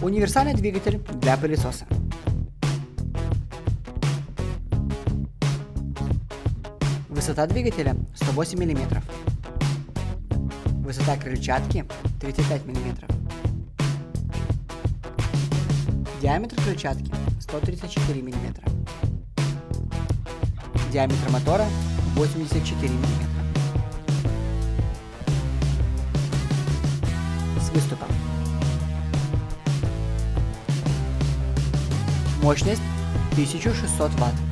Универсальный двигатель для пылесоса. Высота двигателя 108 мм. Высота крыльчатки 35 мм. Диаметр крыльчатки 134 мм. Диаметр мотора 84 мм. С выступом. Мощность 1600 Вт.